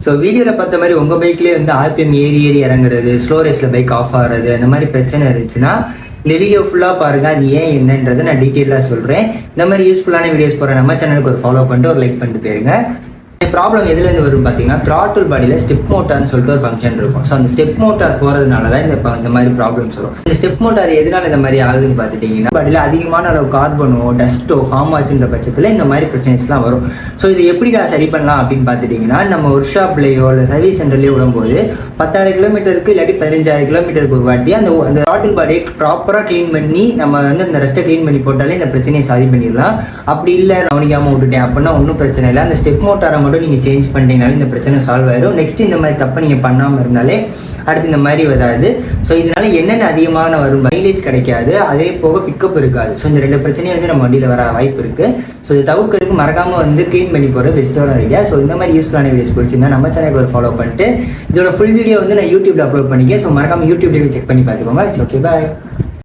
So வீடியோவில் பார்த்த மாதிரி உங்கள் பைக்லேயே வந்து ஆர்பிஎம் ஏறி இறங்குறது, ஸ்லோ ரேஸில் பைக் ஆஃப் ஆகிறது, அந்த மாதிரி பிரச்சனை இருந்துச்சுன்னா இந்த வீடியோ ஃபுல்லாக பாருங்கள். அது ஏன் என்னன்றதை நான் டீட்டெயிலாக சொல்கிறேன். இந்த மாதிரி யூஸ்ஃபுல்லான வீடியோஸ் போகிற நம்ம சேனலுக்கு ஒரு ஃபாலோ பண்ணிட்டு ஒரு லைக் பண்ணிட்டு போயிருங்க. ப்ராப்ளம் எதுலேருந்து வரும் பார்த்தீங்கன்னா, த்ராட்டில் பாடியில் ஸ்டெப் மோட்டார்னு சொல்லிட்டு ஒரு ஃபங்க்ஷன் இருக்கும். ஸோ அந்த ஸ்டெப் மோட்டார் போகிறதுனால தான் இந்த மாதிரி ப்ராப்ளம்ஸ் வரும். இந்த ஸ்டெப் மோட்டார் எதனால இந்த மாதிரி ஆகுதுன்னு பார்த்துட்டிங்கன்னா, பாடியில் அதிகமான அளவு கார்பனோ டஸ்ட்டோ ஃபார்ம் ஆச்சுன்ற பட்சத்தில் இந்த மாதிரி பிரச்சனைஸ்லாம் வரும். ஸோ இது எப்படி சரி பண்ணலாம் அப்படின்னு பார்த்துட்டிங்கன்னா, நம்ம ஒர்க் ஷாப்லேயோ இல்லை சர்வீஸ் சென்டர்லேயோ விடும்போது 10,000 கிலோமீட்டருக்கு இல்லாட்டி 15,000 கிலோமீட்டருக்கு ஒரு வாட்டி அந்த த்ராட்டில் பாடியை ப்ராப்பராக க்ளீன் பண்ணி நம்ம வந்து அந்த ரெஸ்ட்டை க்ளீன் பண்ணி போட்டாலே இந்த பிரச்சனையை சரி பண்ணிடலாம். அப்படி இல்லை கவனிக்காமல் விட்டுட்டேன் அப்படின்னா ஒன்றும் பிரச்சனை இல்லை. அந்த ஸ்டெப் மோட்டாரை மட்டும் நீங்கள் சேஞ்ச் பண்ணிட்டீங்கனாலும் இந்த பிரச்சனை சால்வ் ஆயிடும். நெக்ஸ்ட் இந்த மாதிரி தப்பை நீங்கள் பண்ணாமல் இருந்தாலே அடுத்து இந்த மாதிரி வராது. ஸோ இதனால என்னென்ன அதிகமான வரும், மைலேஜ் கிடைக்காது, அதே போக பிக்கப் இருக்காது. ஸோ இந்த 2 பிரச்சனையும் வந்து நம்ம வண்டியில் வர வாய்ப்பு இருக்குது. ஸோ இது தவிர்க்கிறதுக்கு மறக்காமல் வந்து க்ளீன் பண்ணி போகிறது பெஸ்ட்டான ஐடியா. ஸோ இந்த மாதிரி யூஸ்ஃபுல்லான வீடியோஸ் பிடிச்சிருந்தா நம்ம சேனலுக்கு ஒரு ஃபாலோ பண்ணிட்டு இதோட ஃபுல் வீடியோ வந்து நான் யூடியூப்ல அப்லோட் பண்ணிக்கேன். ஸோ மறக்காமல் யூடியூப்லேயே செக் பண்ணி பார்த்துக்கோங்க. ஓகே, பாய்.